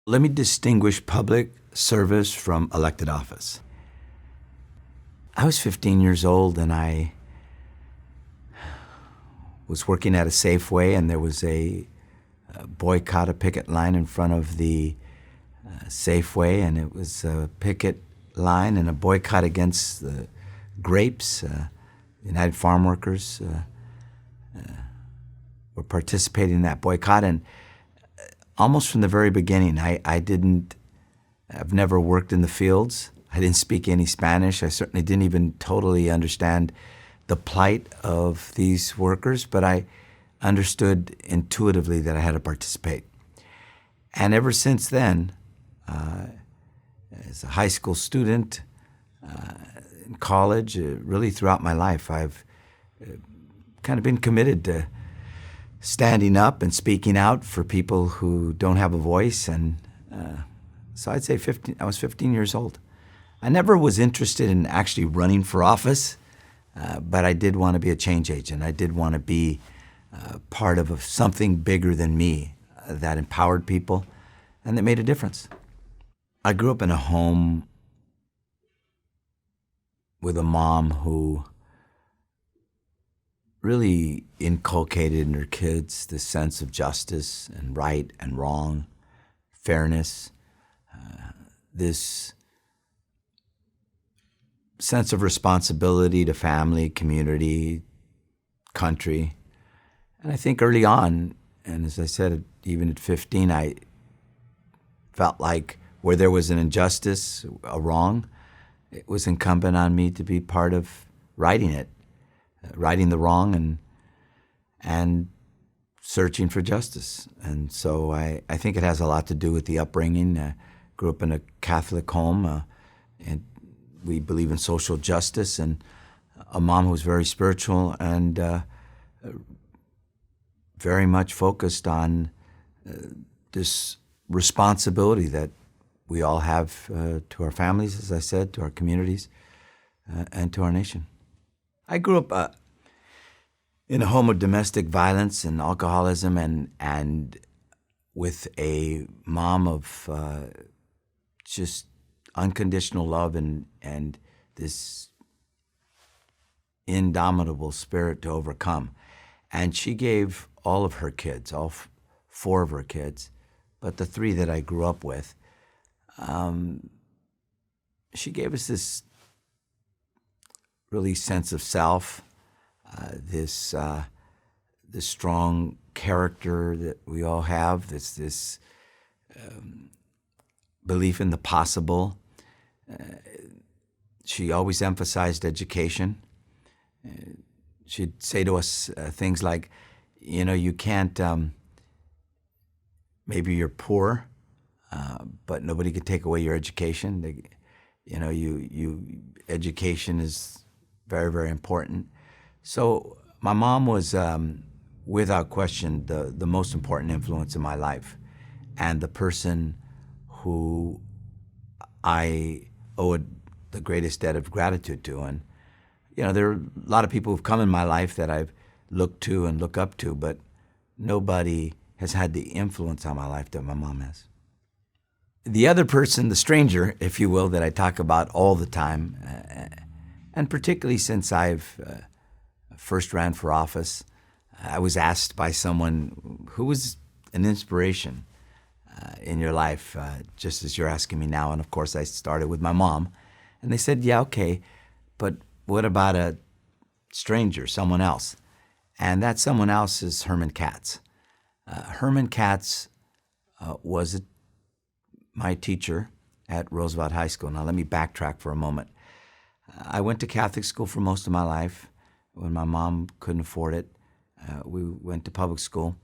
Let me distinguish public service from elected office. I was 15 years old and I was working at a Safeway, and there was a boycott, a picket line in front of the Safeway, and it was a picket line and a boycott against the grapes. United Farm Workers were participating in that boycott, and almost from the very beginning, I've never worked in the fields. I didn't speak any Spanish. I certainly didn't even totally understand the plight of these workers, but I understood intuitively that I had to participate. And ever since then, as a high school student, in college, really throughout my life, I've kind of been committed to standing up and speaking out for people who don't have a voice. And so I'd say I was 15 years old. I never was interested in actually running for office, but I did want to be a change agent. I did want to be part of something bigger than me that empowered people and that made a difference. I grew up in a home with a mom who really inculcated in her kids this sense of justice and right and wrong, fairness, this sense of responsibility to family, community, country. And I think early on, and as I said, even at 15, I felt like where there was an injustice, a wrong, it was incumbent on me to be part of righting it, righting the wrong and searching for justice. And so I think it has a lot to do with the upbringing. Grew up in a Catholic home, and we believe in social justice, and a mom who was very spiritual and very much focused on this responsibility that we all have to our families, as I said, to our communities, and to our nation. I grew up in a home of domestic violence and alcoholism, and with a mom of just unconditional love and this indomitable spirit to overcome. And she gave all of her kids, four of her kids, but the three that I grew up with, she gave us this really sense of self, this strong character that we all have, this belief in the possible. She always emphasized education. She'd say to us things like, you can't, maybe you're poor, but nobody could take away your education. Education is very, very important. So my mom was, without question, the most important influence in my life, and the person who I owe the greatest debt of gratitude to. And there are a lot of people who've come in my life that I've looked to and look up to, but nobody has had the influence on my life that my mom has. The other person, the stranger, if you will, that I talk about all the time, and particularly since I've first ran for office, I was asked by someone who was an inspiration in your life, just as you're asking me now. And of course, I started with my mom. And they said, yeah, okay, but what about a stranger, someone else? And that someone else is Herman Katz. Herman Katz was my teacher at Roosevelt High School. Now, let me backtrack for a moment. I went to Catholic school for most of my life. When my mom couldn't afford it, we went to public school.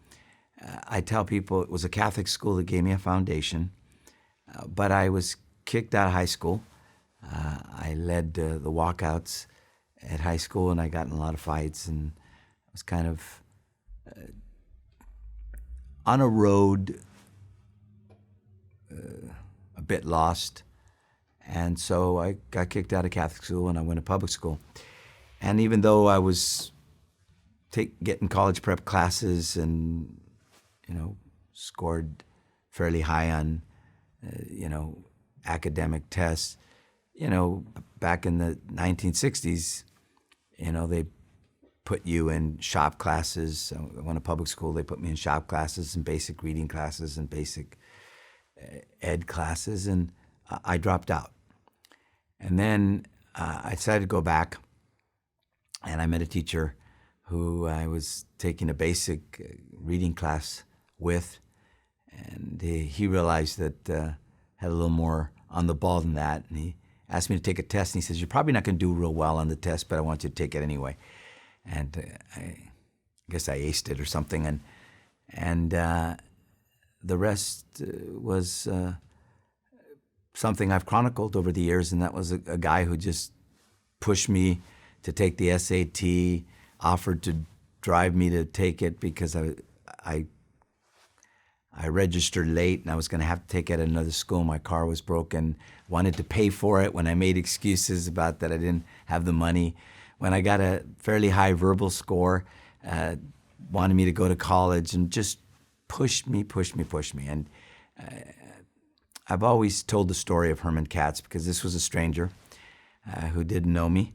I tell people it was a Catholic school that gave me a foundation, but I was kicked out of high school. I led the walkouts at high school, and I got in a lot of fights, and I was kind of on a road, a bit lost. And so I got kicked out of Catholic school, and I went to public school. And even though I was getting college prep classes and scored fairly high on academic tests. Back in the 1960s, they put you in shop classes. I went to public school. They put me in shop classes and basic reading classes and basic ed classes, and I dropped out. And then I decided to go back, and I met a teacher who I was taking a basic reading class with, and he realized that had a little more on the ball than that, and he asked me to take a test, and he says, "You're probably not going to do real well on the test, but I want you to take it anyway." And I guess I aced it or something, and the rest was something I've chronicled over the years, and that was a guy who just pushed me to take the SAT, offered to drive me to take it because I registered late and I was going to have to take it at another school. My car was broken. Wanted to pay for it when I made excuses about that I didn't have the money. When I got a fairly high verbal score, wanted me to go to college and just pushed me. And I've always told the story of Herman Katz because this was a stranger who didn't know me,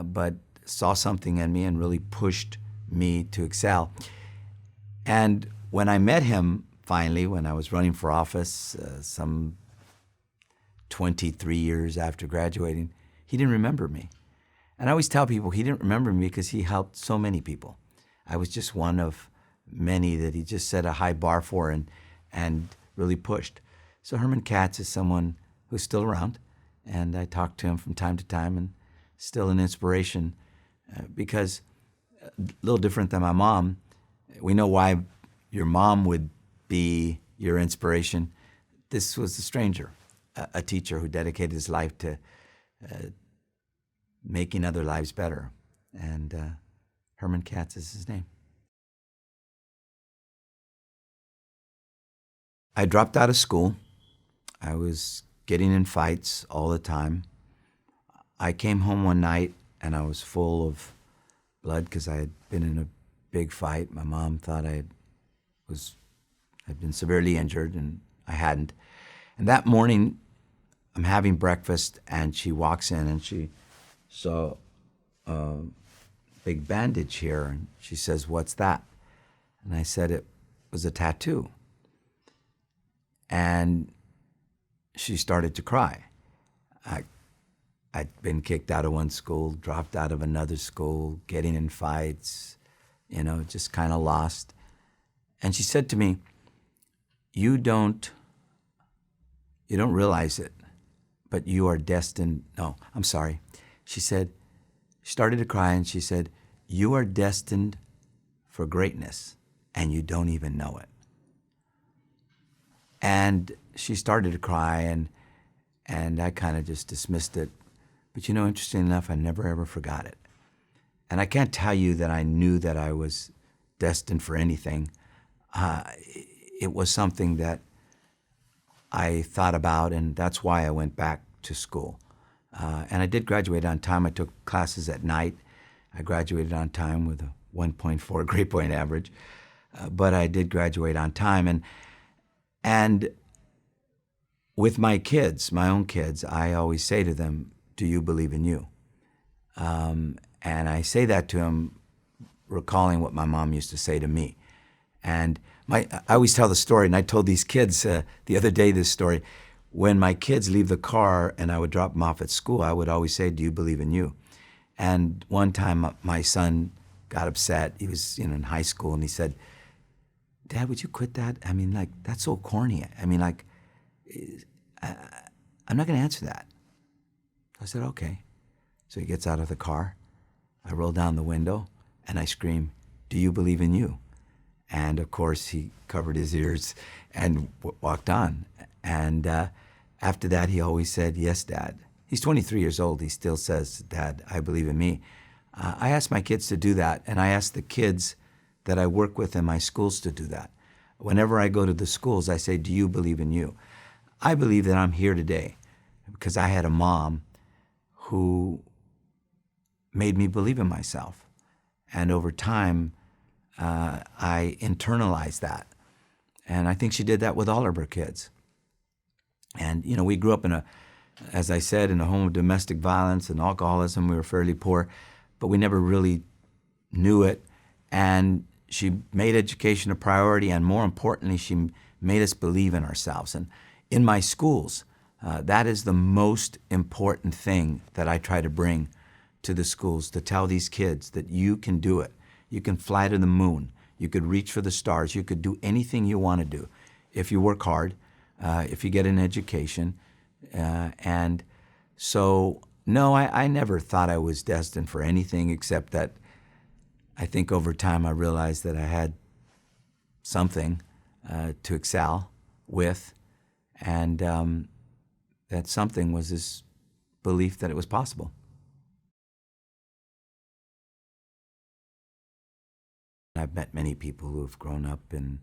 but saw something in me and really pushed me to excel. And when I met him, finally, when I was running for office, some 23 years after graduating, he didn't remember me. And I always tell people he didn't remember me because he helped so many people. I was just one of many that he just set a high bar for and really pushed. So Herman Katz is someone who's still around, and I talk to him from time to time, and still an inspiration because a little different than my mom. We know why your mom would be your inspiration. This was a stranger, a teacher who dedicated his life to making other lives better. And Herman Katz is his name. I dropped out of school. I was getting in fights all the time. I came home one night and I was full of blood because I had been in a big fight. My mom thought I had been severely injured, and I hadn't. And that morning, I'm having breakfast, and she walks in, and she saw a big bandage here, and she says, "What's that?" And I said it was a tattoo. And she started to cry. I'd been kicked out of one school, dropped out of another school, getting in fights, just kind of lost. And she said to me, you don't realize it, but you are destined. No, I'm sorry. She started to cry, and she said, "You are destined for greatness, and you don't even know it." And she started to cry, and I kind of just dismissed it. But interesting enough, I never ever forgot it. And I can't tell you that I knew that I was destined for anything. It was something that I thought about, and that's why I went back to school. And I did graduate on time. I took classes at night. I graduated on time with a 1.4 grade point average, but I did graduate on time. And with my kids, my own kids, I always say to them, "Do you believe in you?" And I say that to them, recalling what my mom used to say to me. And I always tell the story, and I told these kids the other day this story. When my kids leave the car and I would drop them off at school, I would always say, "Do you believe in you?" And one time my son got upset. He was in high school, and he said, "Dad, would you quit that? I mean, that's so corny. I mean, I'm not going to answer that." I said, "Okay." So he gets out of the car. I roll down the window, and I scream, "Do you believe in you?" And of course, he covered his ears and walked on. And after that, he always said, "Yes, Dad." He's 23 years old. He still says, "Dad, I believe in me." I ask my kids to do that, and I ask the kids that I work with in my schools to do that. Whenever I go to the schools, I say, "Do you believe in you?" I believe that I'm here today because I had a mom who made me believe in myself. And over time, I internalized that. And I think she did that with all of her kids. And, we grew up as I said, in a home of domestic violence and alcoholism. We were fairly poor, but we never really knew it. And she made education a priority, and more importantly, she made us believe in ourselves. And in my schools, that is the most important thing that I try to bring to the schools, to tell these kids that you can do it. You can fly to the moon. You could reach for the stars. You could do anything you want to do if you work hard, if you get an education. And so, no, I never thought I was destined for anything, except that I think over time I realized that I had something to excel with, and that something was this belief that it was possible. I've met many people who have grown up in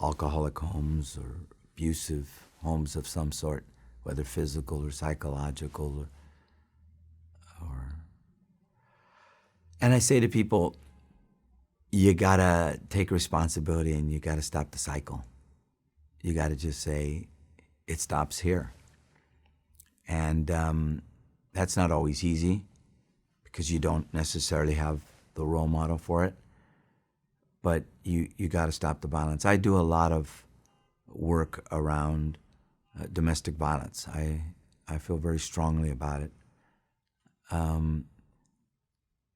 alcoholic homes or abusive homes of some sort, whether physical or psychological, and I say to people, you gotta take responsibility and you gotta stop the cycle. You gotta just say, it stops here. And that's not always easy, because you don't necessarily have the role model for it. But you gotta stop the violence. I do a lot of work around domestic violence. I feel very strongly about it.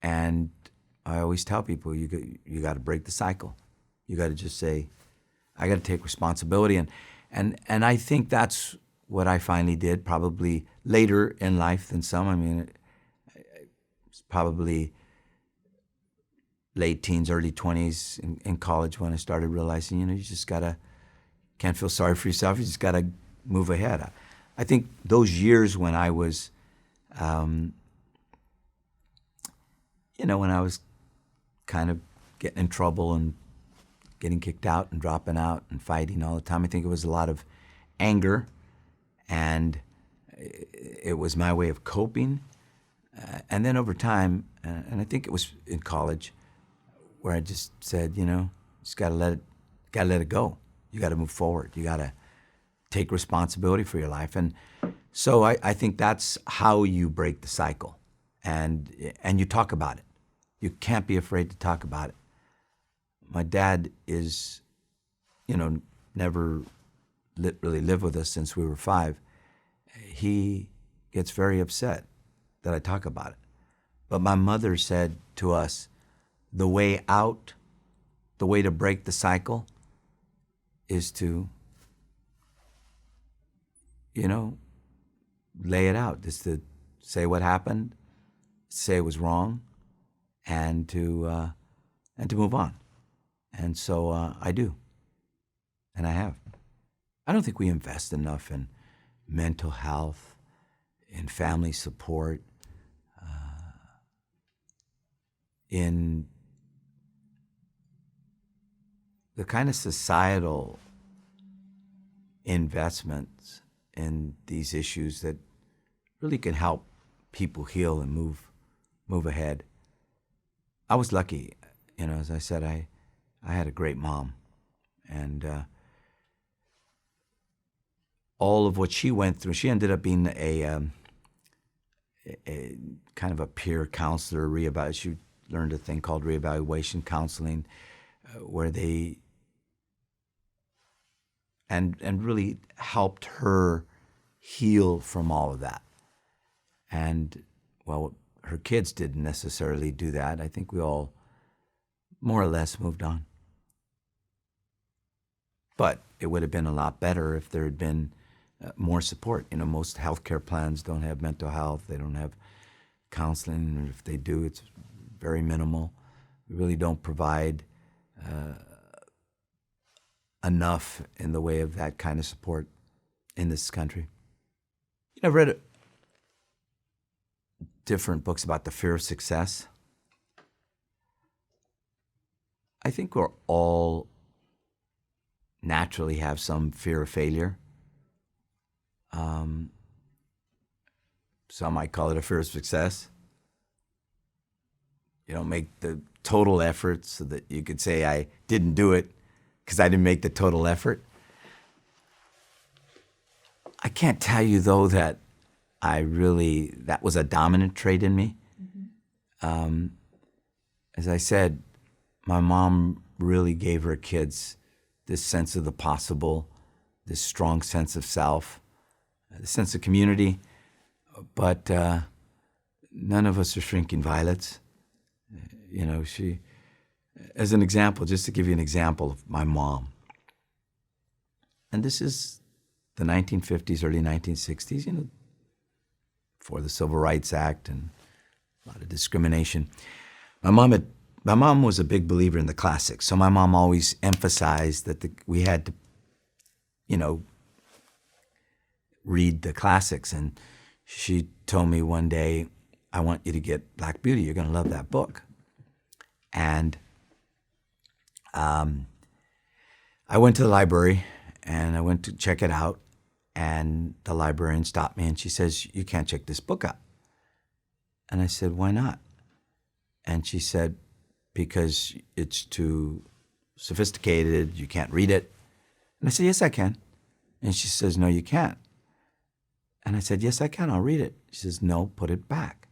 And I always tell people, you got to break the cycle. You got to just say, I got to take responsibility. And I think that's what I finally did, probably later in life than some. I mean, it's probably late teens, early 20s in college when I started realizing, you just can't feel sorry for yourself. You just got to move ahead. I think those years when I was, when I was kind of getting in trouble and getting kicked out and dropping out and fighting all the time, I think it was a lot of anger, and it was my way of coping. And then over time, and I think it was in college, where I just said, just gotta let it go. You gotta move forward. You gotta take responsibility for your life. And so I think that's how you break the cycle, and you talk about it. You can't be afraid to talk about it. My dad is, never really lived with us since we were 5. He gets very upset that I talk about it. But my mother said to us, the way out, the way to break the cycle is to, lay it out, just to say what happened, say it was wrong, and to move on. And so I do, and I have. I don't think we invest enough in mental health, in family support, in the kind of societal investments in these issues that really can help people heal and move ahead. I was lucky, as I said, I had a great mom, and all of what she went through, she ended up being a kind of a peer counselor, she learned a thing called reevaluation counseling, where they and really helped her heal from all of that. And well, her kids didn't necessarily do that. I think we all more or less moved on. But it would have been a lot better if there had been more support. Most healthcare plans don't have mental health. They don't have counseling, or if they do, it's very minimal. We really don't provide enough in the way of that kind of support in this country. I've read different books about the fear of success. I think we're all naturally have some fear of failure. Some might call it a fear of success. You don't make the total effort, so that you could say I didn't do it because I didn't make the total effort. I can't tell you, though, that that was a dominant trait in me. As I said, my mom really gave her kids this sense of the possible, this strong sense of self, the sense of community. But none of us are shrinking violets. She, as an example, just to give you an example of my mom, and this is the 1950s, early 1960s, before the Civil Rights Act and a lot of discrimination. My mom was a big believer in the classics, so my mom always emphasized that we had to, read the classics. And she told me one day, "I want you to get Black Beauty. You're going to love that book." And I went to the library and I went to check it out. And the librarian stopped me and she says, "You can't check this book out." And I said, "Why not?" And she said, "Because it's too sophisticated. You can't read it." And I said, "Yes, I can." And she says, "No, you can't." And I said, "Yes, I can. I'll read it." She says, "No, put it back."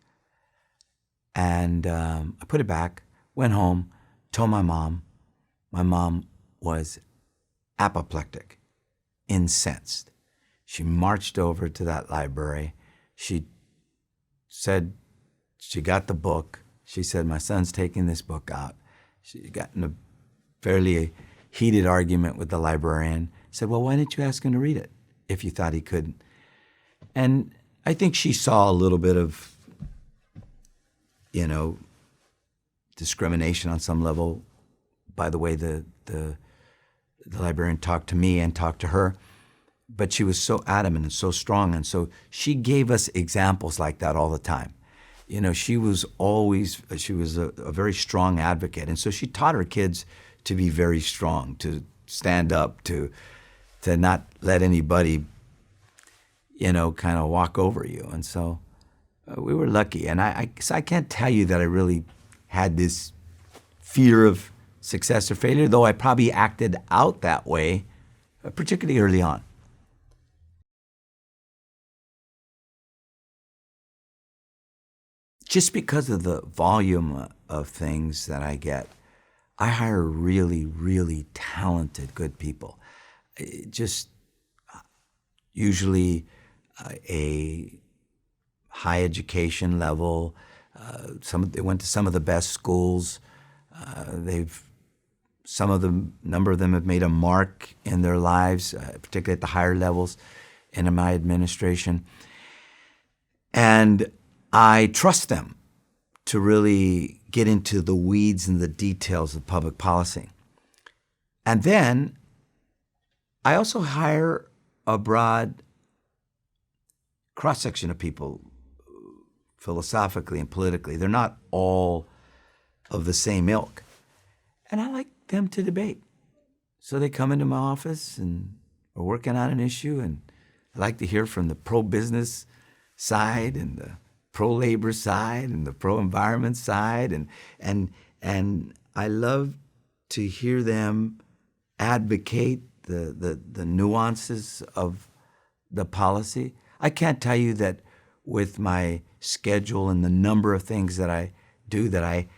And I put it back, went home, told my mom. My mom was apoplectic, incensed. She marched over to that library. She said she got the book. She said, "My son's taking this book out." She got in a fairly heated argument with the librarian. Said, "Well, why didn't you ask him to read it if you thought he couldn't?" And I think she saw a little bit of, discrimination on some level by the way the librarian talked to me and talked to her. But she was so adamant and so strong. And so she gave us examples like that all the time. She was a very strong advocate. And so she taught her kids to be very strong, to stand up, to not let anybody, kind of walk over you. And so we were lucky. And so I can't tell you that I really had this fear of success or failure, though I probably acted out that way, particularly early on. Just because of the volume of things that I get, I hire really, really talented, good people. Just usually a high education level. They went to some of the best schools. Number of them have made a mark in their lives, particularly at the higher levels in my administration. And I trust them to really get into the weeds and the details of public policy. And then I also hire a broad cross-section of people, philosophically and politically. They're not all of the same ilk. And I like them to debate. So they come into my office and we're working on an issue, and I like to hear from the pro-business side and the pro-labor side and the pro-environment side, and I love to hear them advocate the nuances of the policy. I can't tell you that with my schedule and the number of things that I do that I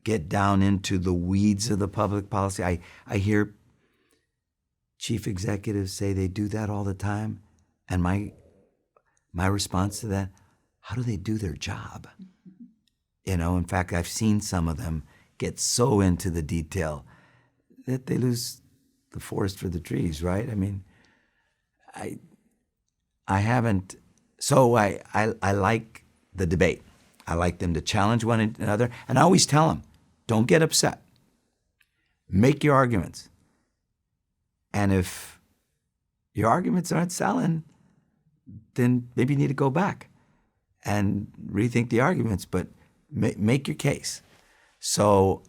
get down into the weeds of the public policy. I hear chief executives say they do that all the time, and my response to that, how do they do their job? In fact, I've seen some of them get so into the detail that they lose the forest for the trees, right? I mean, I haven't, so I like the debate. I like them to challenge one another, and I always tell them, don't get upset. Make your arguments. And if your arguments aren't selling, then maybe you need to go back and rethink the arguments, but make your case. So,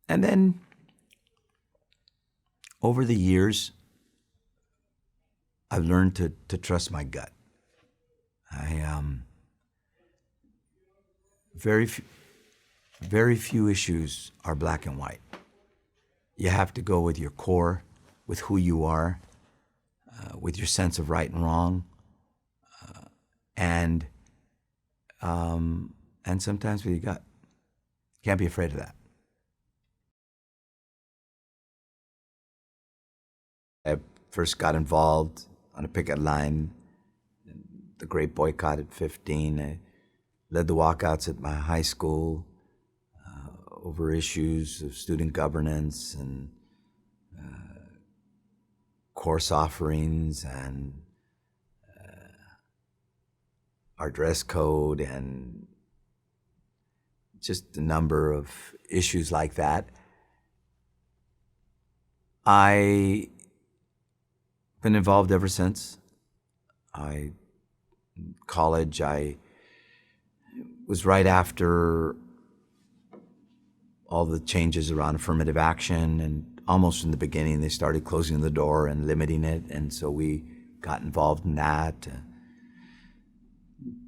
and then over the years, I've learned to trust my gut. Very few issues are black and white. You have to go with your core, with who you are. with your sense of right and wrong, and sometimes with your gut. Can't be afraid of that. I first got involved on a picket line, the Great Boycott at 15. I led the walkouts at my high school over issues of student governance and course offerings and our dress code and just a number of issues like that. I've been involved ever since. College, I was right after all the changes around affirmative action, and almost in the beginning they started closing the door and limiting it, and so we got involved in that.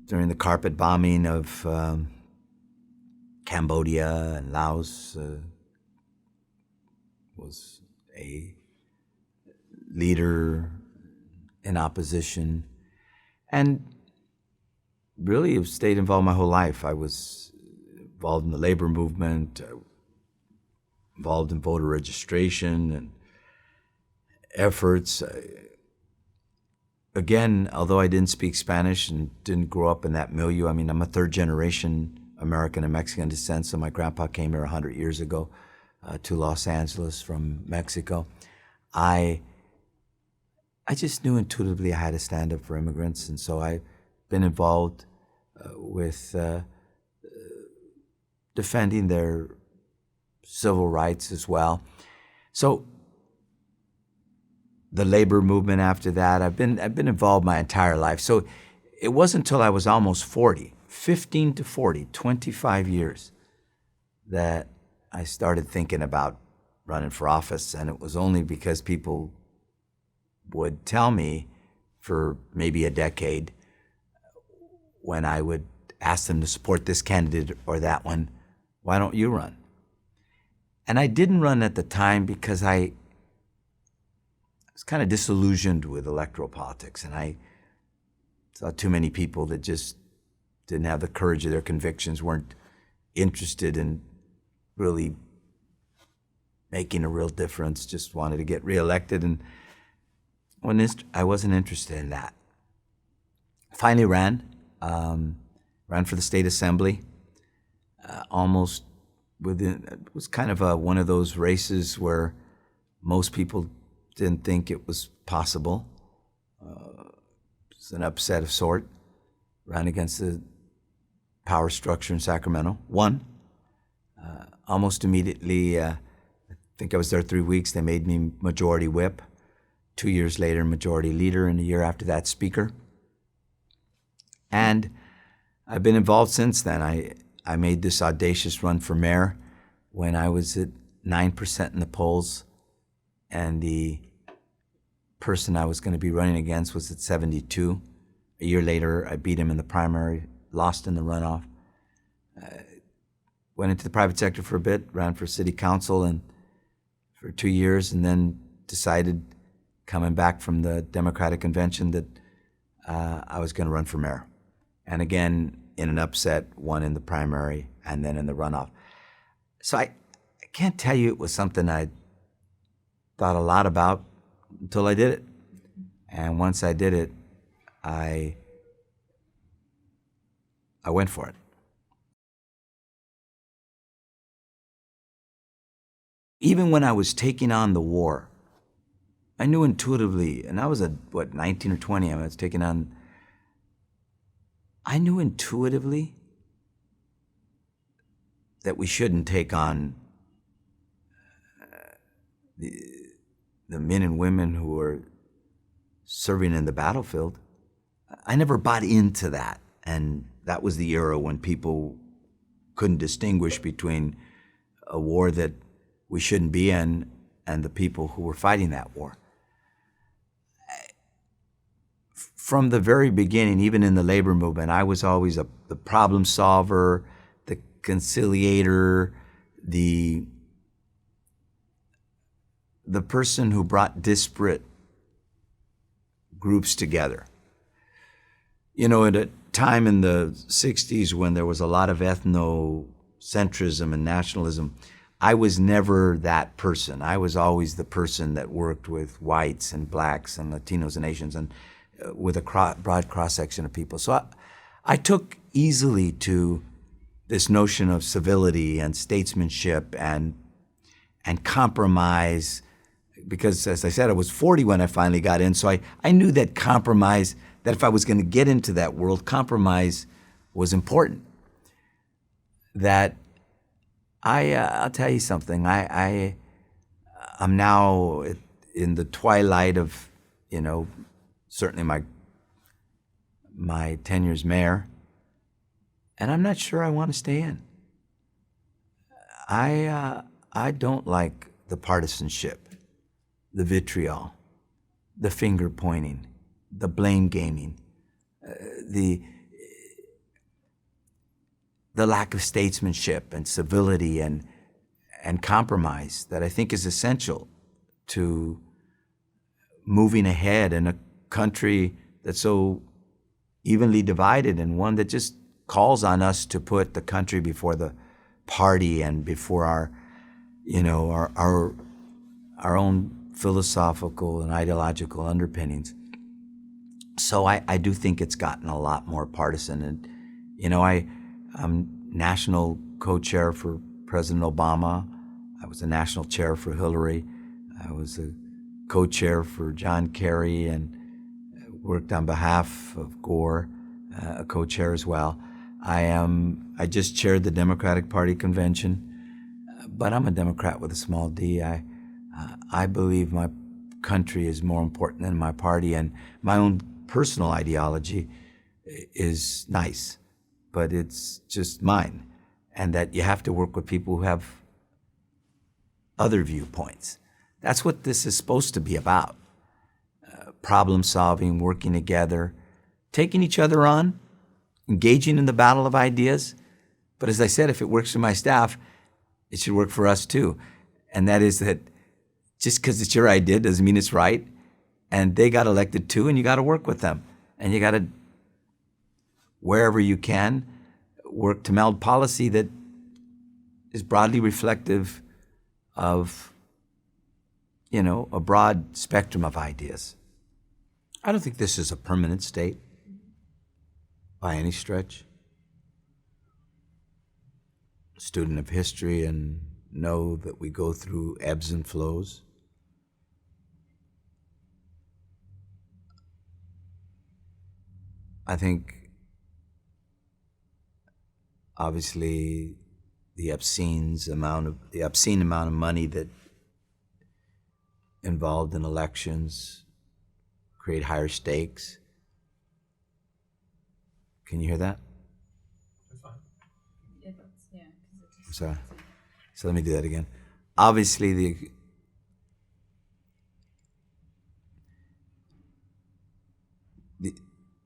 During the carpet bombing of Cambodia and Laos, was a leader in opposition, and really have stayed involved my whole life. I was involved in the labor movement, involved in voter registration and efforts. Again, although I didn't speak Spanish and didn't grow up in that milieu, I mean, I'm a third generation American and Mexican descent, so my grandpa came here 100 years ago to Los Angeles from Mexico. I just knew intuitively I had to stand up for immigrants, and so I've been involved with defending their civil rights as well. So the labor movement after that, I've been involved my entire life. So it wasn't until I was almost 40, 15 to 40, 25 years, that I started thinking about running for office. And it was only because people would tell me for maybe a decade, when I would ask them to support this candidate or that one, why don't you run? And I didn't run at the time because I was kind of disillusioned with electoral politics, and I saw too many people that just didn't have the courage of their convictions, weren't interested in really making a real difference, just wanted to get reelected, and I wasn't interested in that. Finally ran for the state assembly, almost within, it was kind of one of those races where most people didn't think it was possible. It was an upset of sort. Ran against the power structure in Sacramento. Won. Almost immediately, I think I was there 3 weeks, they made me majority whip. 2 years later, majority leader, and a year after that, speaker. And I've been involved since then. I made this audacious run for mayor when I was at 9% in the polls, and the person I was going to be running against was at 72. A year later, I beat him in the primary, lost in the runoff. Went into the private sector for a bit, ran for city council and for 2 years, and then decided, coming back from the Democratic convention, that I was going to run for mayor. And again, in an upset, won in the primary and then in the runoff. So I can't tell you it was something I thought a lot about until I did it. And once I did it, I went for it. Even when I was taking on the war, I knew intuitively, and I was 19 or 20, I was taking on, I knew intuitively that we shouldn't take on the men and women who were serving in the battlefield. I never bought into that, and that was the era when people couldn't distinguish between a war that we shouldn't be in and the people who were fighting that war. From the very beginning, even in the labor movement, I was always the problem solver, the conciliator, the person who brought disparate groups together. You know, at a time in the 60s when there was a lot of ethnocentrism and nationalism, I was never that person. I was always the person that worked with whites and blacks and Latinos and Asians and with a broad cross-section of people. So I took easily to this notion of civility and statesmanship and compromise, because as I said, I was 40 when I finally got in, so I knew that compromise, that if I was going to get into that world, compromise was important. That I'll tell you something, I'm now in the twilight of, you know, certainly my tenure as mayor, and I'm not sure I want to stay in. I don't like the partisanship, the vitriol, the finger pointing, the blame gaming, the lack of statesmanship and civility and compromise that I think is essential to moving ahead in a country that's so evenly divided, and one that just calls on us to put the country before the party and before our, you know, our own philosophical and ideological underpinnings. So I do think it's gotten a lot more partisan. And, you know, I'm national co-chair for President Obama. I was a national chair for Hillary. I was a co-chair for John Kerry and worked on behalf of Gore, a co-chair as well. I just chaired the Democratic Party convention, but I'm a Democrat with a small d. I believe my country is more important than my party, and my own personal ideology is nice, but it's just mine, and that you have to work with people who have other viewpoints. That's what this is supposed to be about. Problem solving, working together, taking each other on, engaging in the battle of ideas. But as I said, if it works for my staff, it should work for us too. And that is that just because it's your idea doesn't mean it's right. And they got elected too, and you got to work with them. And you got to, wherever you can, work to meld policy that is broadly reflective of, you know, a broad spectrum of ideas. I don't think this is a permanent state by any stretch. Student of history and know that we go through ebbs and flows. I think obviously the obscene amount of money that involved in elections create higher stakes. Can you hear that? That's fine. Yeah, that's, yeah. I'm sorry. So let me do that again. Obviously,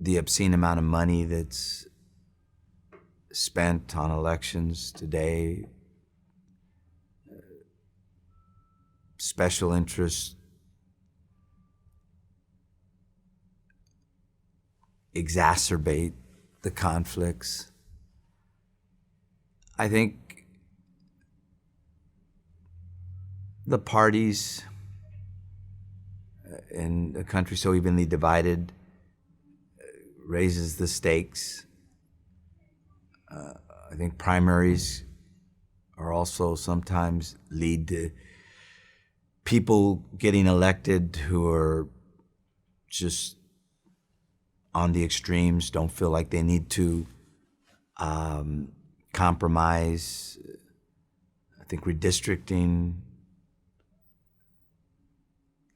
the obscene amount of money that's spent on elections today, special interests exacerbate the conflicts. I think the parties in a country so evenly divided raises the stakes. I think primaries are also sometimes lead to people getting elected who are just on the extremes, don't feel like they need to compromise. I think redistricting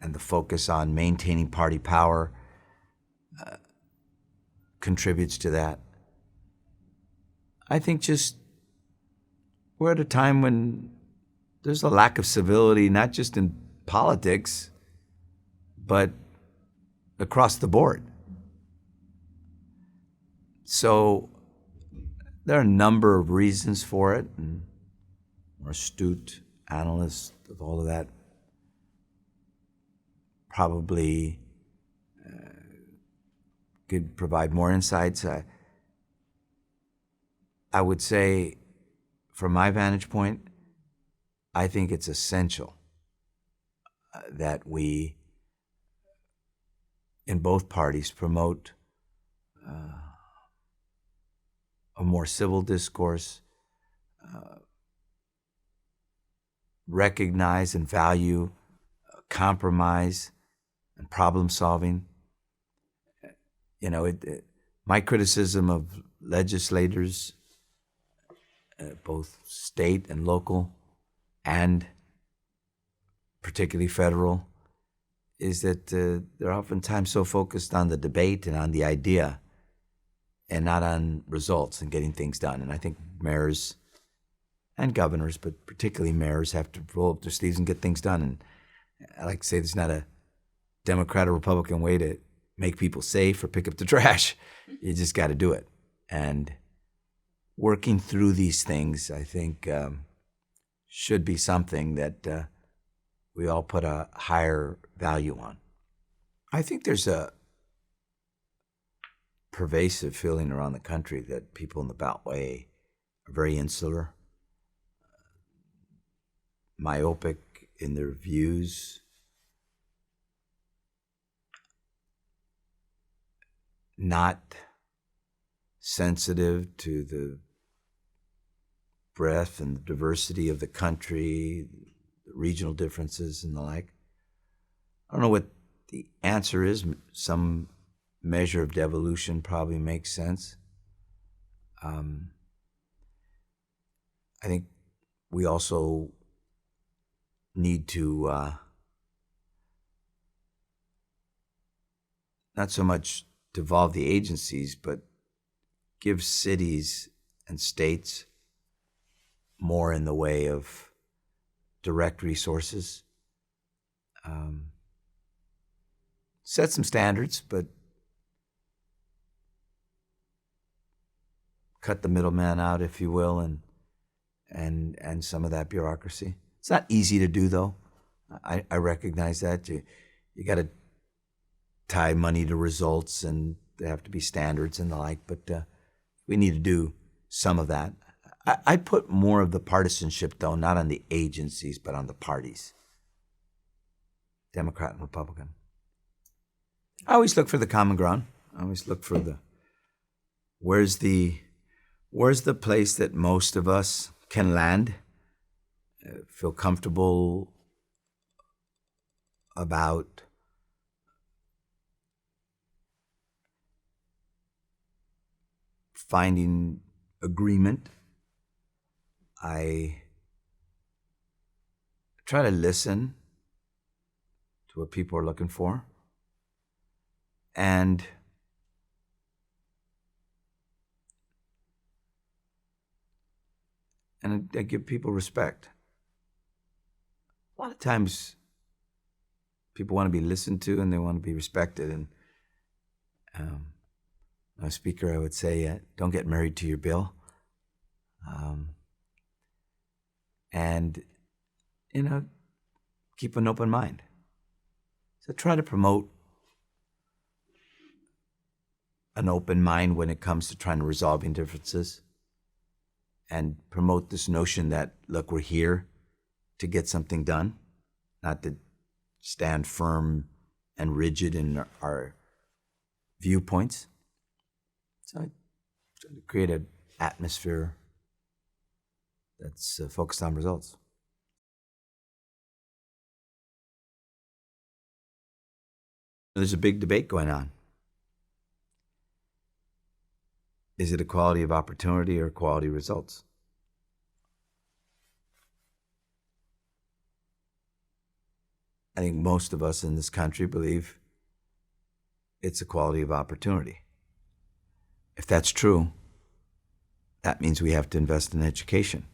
and the focus on maintaining party power contributes to that. I think just we're at a time when there's a lack of civility, not just in politics, but across the board. So there are a number of reasons for it, and more astute analysts of all of that probably could provide more insights. I would say, from my vantage point, I think it's essential that we, in both parties, promote a more civil discourse, recognize and value compromise and problem solving. You know, my criticism of legislators, both state and local, and particularly federal, is that they're oftentimes so focused on the debate and on the idea and not on results and getting things done. And I think mayors and governors, but particularly mayors, have to roll up their sleeves and get things done. And I like to say there's not a Democrat or Republican way to make people safe or pick up the trash. You just got to do it. And working through these things, I think, should be something that we all put a higher value on. I think there's a pervasive feeling around the country that people in the Beltway are very insular, myopic in their views, not sensitive to the breadth and the diversity of the country, the regional differences and the like. I don't know what the answer is. Some measure of devolution probably makes sense. I think we also need to not so much devolve the agencies, but give cities and states more in the way of direct resources. Set some standards, but cut the middleman out, if you will, and some of that bureaucracy. It's not easy to do, though. I recognize that. You got to tie money to results, and there have to be standards and the like, but we need to do some of that. I put more of the partisanship, though, not on the agencies, but on the parties, Democrat and Republican. I always look for the common ground. I always look for where's the place that most of us can land, feel comfortable about finding agreement. I try to listen to what people are looking for, and I give people respect. A lot of times people want to be listened to and they want to be respected. And a speaker, I would say, don't get married to your bill. And, keep an open mind. So try to promote an open mind when it comes to trying to resolving differences, and promote this notion that, look, we're here to get something done, not to stand firm and rigid in our viewpoints. So I try to create an atmosphere that's focused on results. There's a big debate going on. Is it equality of opportunity or equality of results? I think most of us in this country believe it's equality of opportunity. If that's true, that means we have to invest in education.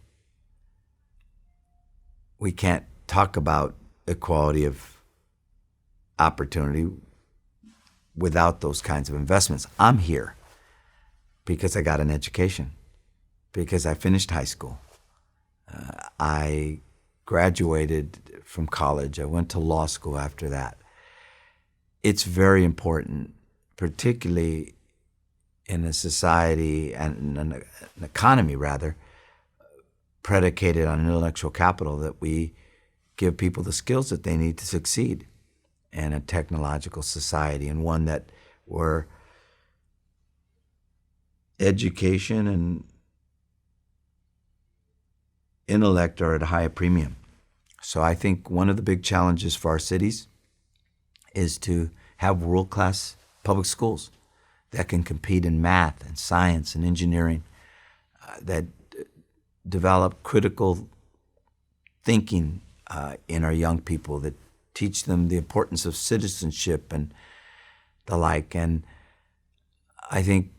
We can't talk about equality of opportunity without those kinds of investments. I'm here because I got an education, because I finished high school. I graduated from college. I went to law school after that. It's very important particularly in a society and an economy, rather, predicated on intellectual capital, that we give people the skills that they need to succeed in a technological society, and one that where education and intellect are at a higher premium. So I think one of the big challenges for our cities is to have world-class public schools that can compete in math and science and engineering, that develop critical thinking in our young people, that teach them the importance of citizenship and the like. And I think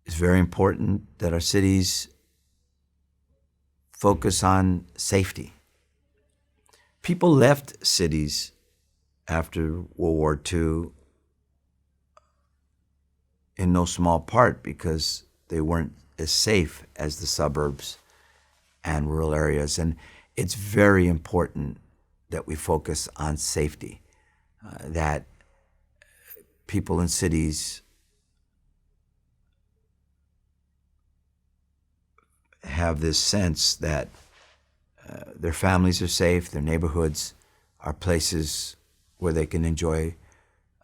it's very important that our cities focus on safety. People left cities after World War II in no small part because they weren't as safe as the suburbs and rural areas. And it's very important that we focus on safety, that people in cities have this sense that their families are safe, their neighborhoods are places where they can enjoy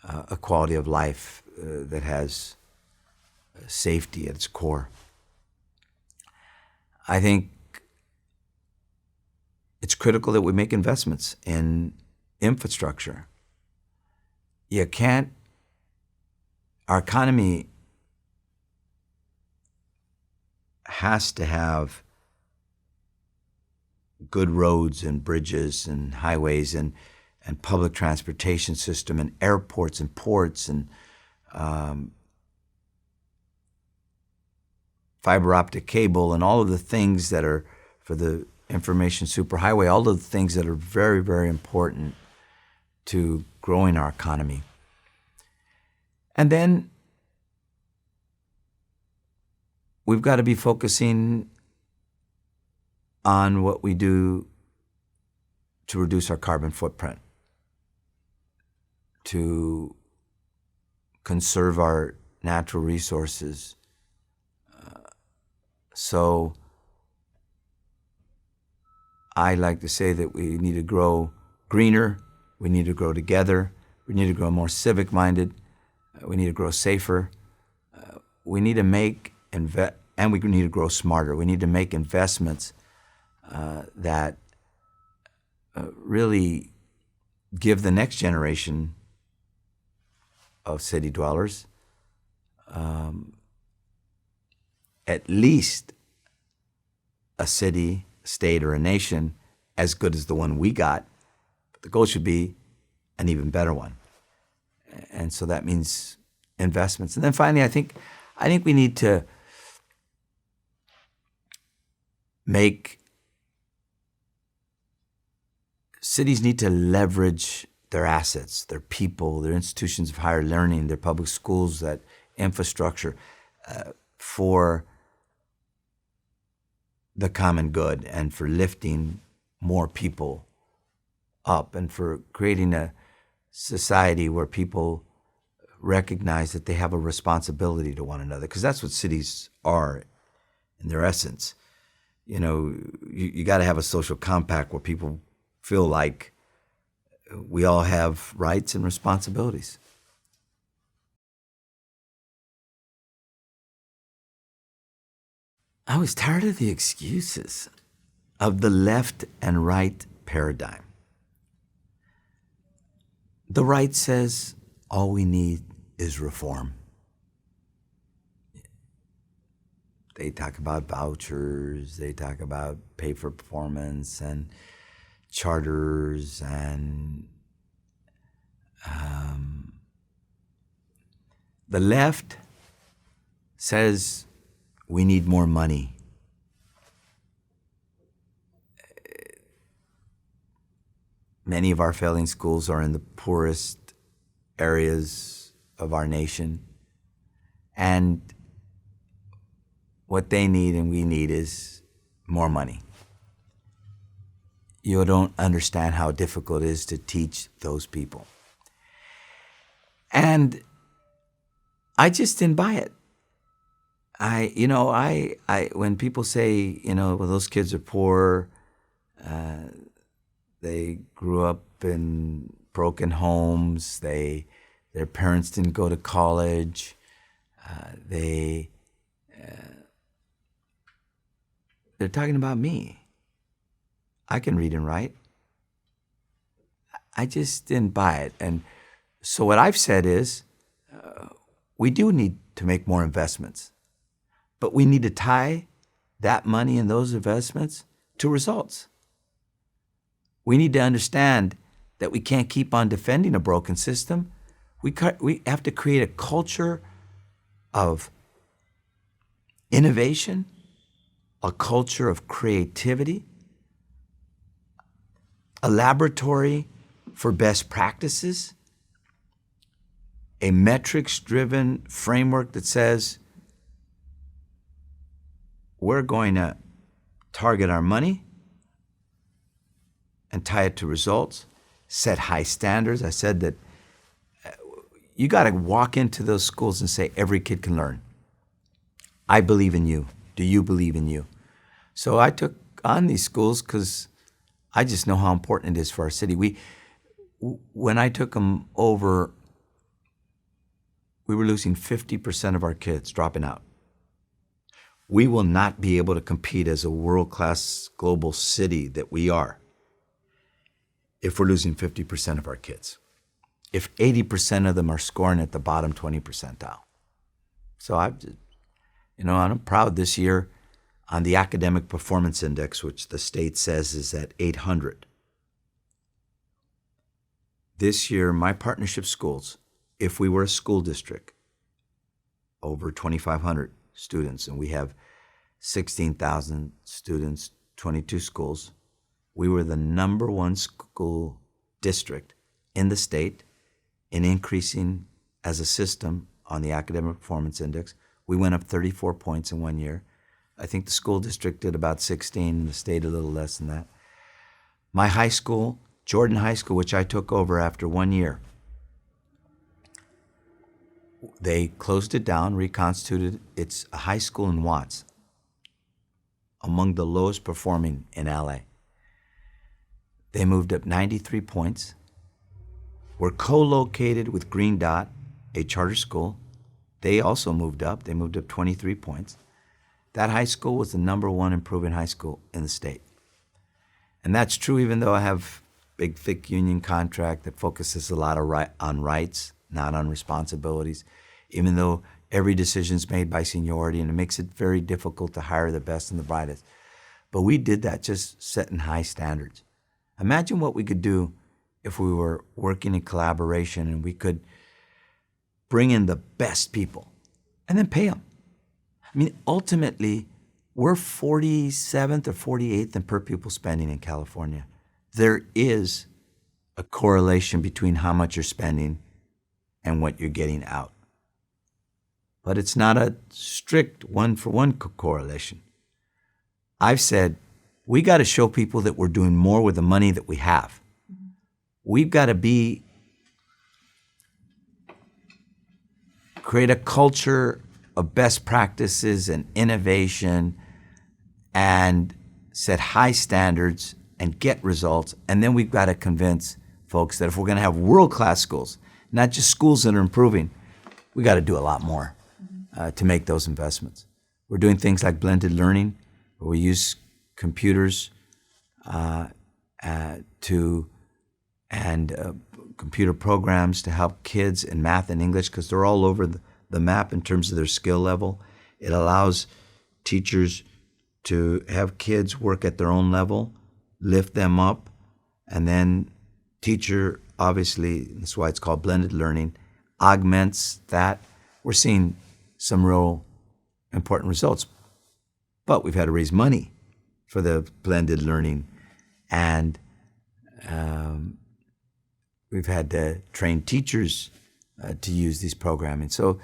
a quality of life that has safety at its core. I think it's critical that we make investments in infrastructure. You can't, our economy has to have good roads and bridges and highways and public transportation system and airports and ports and fiber optic cable and all of the things that are for the information superhighway, all of the things that are very, very important to growing our economy. And then we've got to be focusing on what we do to reduce our carbon footprint, to conserve our natural resources. So I like to say that we need to grow greener, we need to grow together, we need to grow more civic-minded, we need to grow safer, we need to make and we need to grow smarter. We need to make investments that really give the next generation of city dwellers at least a city, state, or a nation as good as the one we got. But the goal should be an even better one. And so that means investments. And then finally, I think we need to cities need to leverage their assets, their people, their institutions of higher learning, their public schools, that infrastructure for the common good and for lifting more people up and for creating a society where people recognize that they have a responsibility to one another, because that's what cities are in their essence. You know, you got to have a social compact where people feel like we all have rights and responsibilities. I was tired of the excuses of the left and right paradigm. The right says all we need is reform. They talk about vouchers, they talk about pay for performance and charters and the left says we need more money. Many of our failing schools are in the poorest areas of our nation. And what they need and we need is more money. You don't understand how difficult it is to teach those people. And I just didn't buy it. When people say, well, those kids are poor, they grew up in broken homes, their parents didn't go to college, they're talking about me. I can read and write. I just didn't buy it. And so what I've said is, we do need to make more investments, but we need to tie that money and those investments to results. We need to understand that we can't keep on defending a broken system. We have to create a culture of innovation, a culture of creativity, a laboratory for best practices, a metrics-driven framework that says we're going to target our money and tie it to results, set high standards. I said that you got to walk into those schools and say, every kid can learn. I believe in you. Do you believe in you? So I took on these schools because I just know how important it is for our city. When I took them over, we were losing 50% of our kids dropping out. We will not be able to compete as a world-class global city that we are if we're losing 50% of our kids, if 80% of them are scoring at the bottom 20 percentile. So I'm proud this year on the Academic Performance Index, which the state says is at 800. This year, my partnership schools, if we were a school district, over 2,500 students, and we have 16,000 students, 22 schools, we were the number one school district in the state in increasing as a system on the Academic Performance Index. We went up 34 points in 1 year. I think the school district did about 16, the state a little less than that. My high school, Jordan High School, which I took over after 1 year, they closed it down, reconstituted. It's a high school in Watts, among the lowest performing in LA. They moved up 93 points. We're co-located with Green Dot, a charter school. They also moved up. They moved up 23 points. That high school was the number one improving high school in the state. And that's true even though I have big, thick union contract that focuses a lot on rights, not on responsibilities, even though every decision is made by seniority and it makes it very difficult to hire the best and the brightest. But we did that just setting high standards. Imagine what we could do if we were working in collaboration and we could bring in the best people and then pay them. I mean, ultimately, we're 47th or 48th in per pupil spending in California. There is a correlation between how much you're spending and what you're getting out. But it's not a strict one-for-one correlation. I've said, we got to show people that we're doing more with the money that we have. We've got to create a culture of best practices and innovation and set high standards and get results. And then we've got to convince folks that if we're going to have world-class schools, not just schools that are improving, we got to do a lot more to make those investments. We're doing things like blended learning, where we use computers computer programs to help kids in math and English because they're all over the map in terms of their skill level. It allows teachers to have kids work at their own level, lift them up, and then teacher, obviously, that's why it's called blended learning, augments that. We're seeing some real important results, but we've had to raise money for the blended learning, and we've had to train teachers to use these programming. So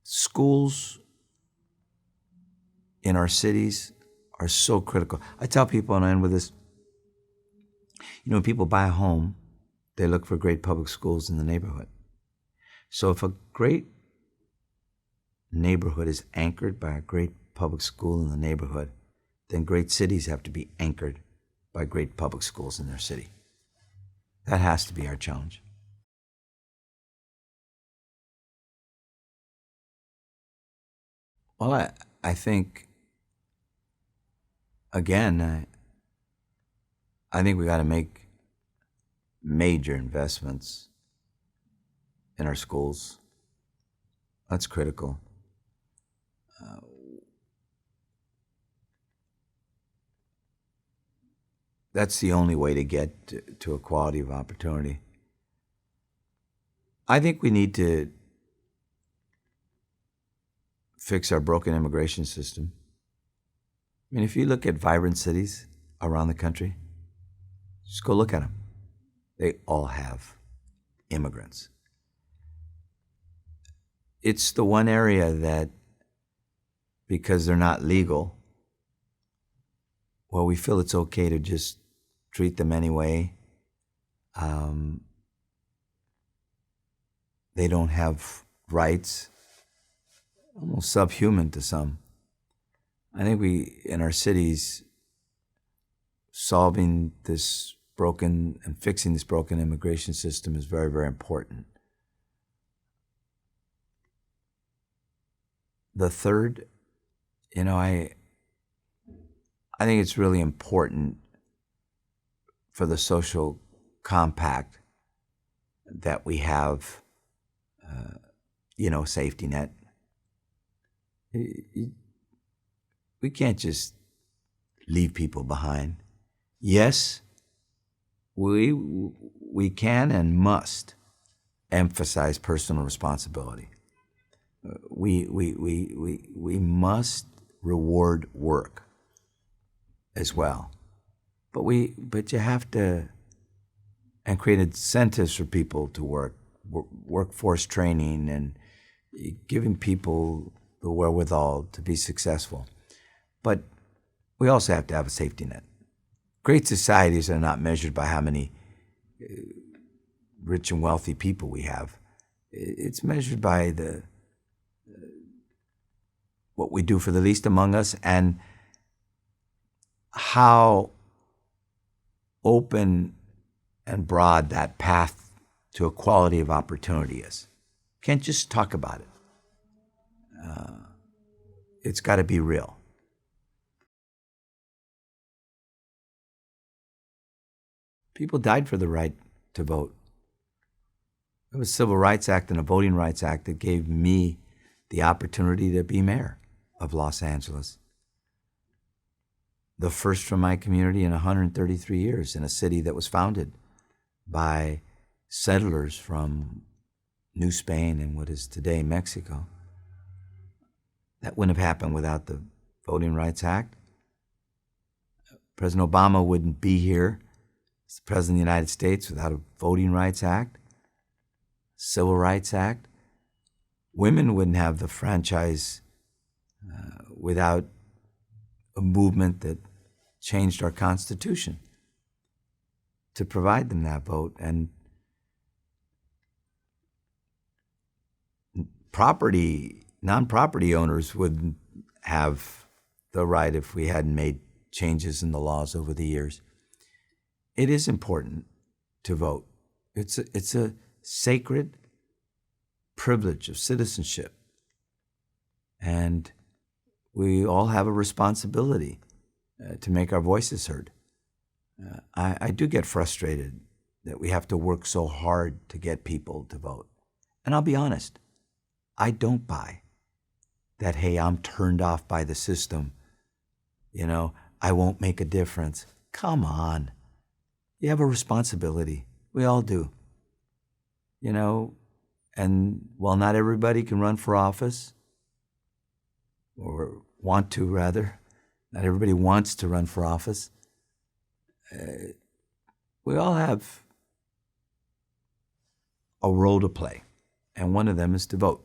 schools in our cities are so critical. I tell people, and I end with this, when people buy a home, they look for great public schools in the neighborhood. So if a great neighborhood is anchored by a great public school in the neighborhood, then great cities have to be anchored by great public schools in their city. That has to be our challenge. Well, I think, again, I think we got to make major investments in our schools. That's critical. That's the only way to get to equality of opportunity. I think we need to fix our broken immigration system. I mean, if you look at vibrant cities around the country, just go look at them. They all have immigrants. It's the one area that, because they're not legal, well, we feel it's okay to just treat them anyway. They don't have rights, almost subhuman to some. I think we, in our cities, solving this broken and fixing this broken immigration system is very, very important. The third, I think it's really important for the social compact that we have, safety net. We can't just leave people behind. Yes, we can and must emphasize personal responsibility. We must reward work as well. But you have to, and create incentives for people to work, workforce training, and giving people the wherewithal to be successful. But we also have to have a safety net. Great societies are not measured by how many rich and wealthy people we have. It's measured by what we do for the least among us, and how open and broad that path to equality of opportunity is. Can't just talk about it. It's got to be real. People died for the right to vote. There was a Civil Rights Act and a Voting Rights Act that gave me the opportunity to be mayor of Los Angeles. The first from my community in 133 years, in a city that was founded by settlers from New Spain and what is today Mexico. That wouldn't have happened without the Voting Rights Act. President Obama wouldn't be here as the President of the United States without a Voting Rights Act, Civil Rights Act. Women wouldn't have the franchise without a movement that changed our Constitution to provide them that vote. And non-property owners wouldn't have the right if we hadn't made changes in the laws over the years. It is important to vote. It's a sacred privilege of citizenship. And we all have a responsibility to make our voices heard. I do get frustrated that we have to work so hard to get people to vote. And I'll be honest, I don't buy that, hey, I'm turned off by the system. I won't make a difference. Come on. You have a responsibility. We all do. And while not everybody can run for office, or want to rather, not everybody wants to run for office, we all have a role to play. And one of them is to vote.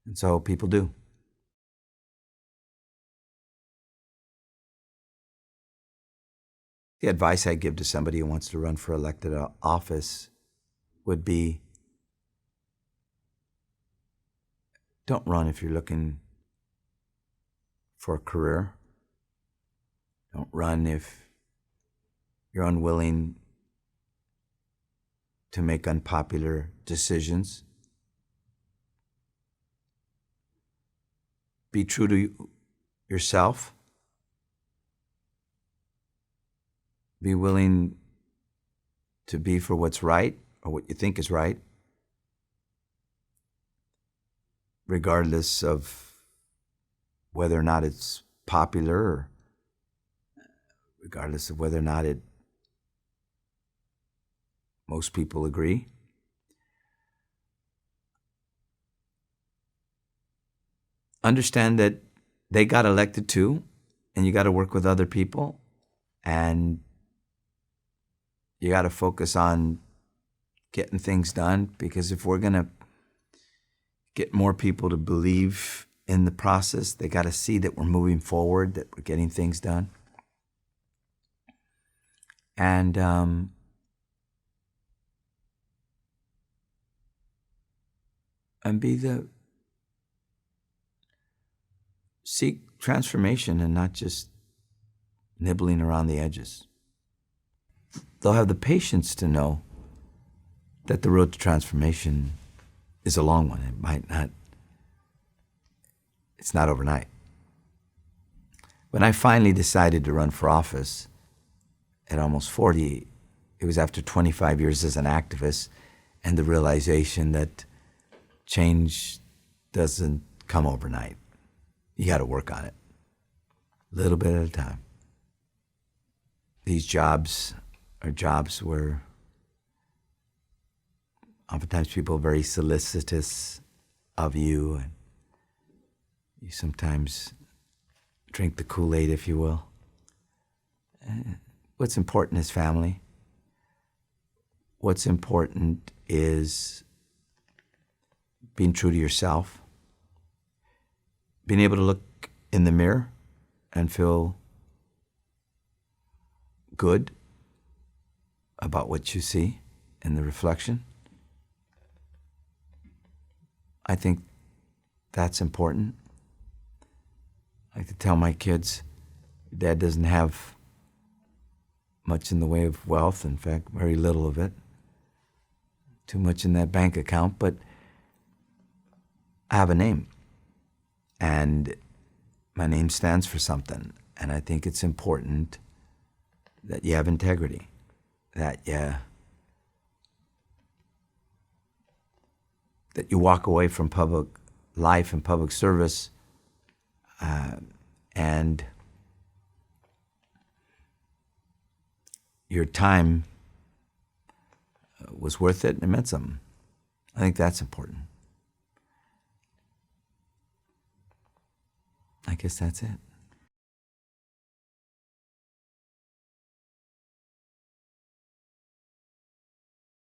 And so people do. The advice I give to somebody who wants to run for elected office would be, don't run if you're looking for a career. Don't run if you're unwilling to make unpopular decisions. Be true to yourself. Be willing to be for what's right or what you think is right, regardless of whether or not it's popular, or regardless of whether or not most people agree. Understand that they got elected too, and you got to work with other people, and you got to focus on getting things done, because if we're going to get more people to believe in the process, they got to see that we're moving forward, that we're getting things done. And seek transformation and not just nibbling around the edges. They'll have the patience to know that the road to transformation is a long one. It's not overnight. When I finally decided to run for office at almost 40, it was after 25 years as an activist and the realization that change doesn't come overnight. You got to work on it, a little bit at a time. These jobs are jobs where oftentimes people are very solicitous of you, and you sometimes drink the Kool-Aid, if you will. What's important is family. What's important is being true to yourself, being able to look in the mirror and feel good about what you see in the reflection. I think that's important. I like to tell my kids, Dad doesn't have much in the way of wealth, in fact, very little of it. Too much in that bank account, but I have a name, and my name stands for something, and I think it's important that you have integrity, that you walk away from public life and public service and your time was worth it and it meant something. I think that's important. I guess that's it.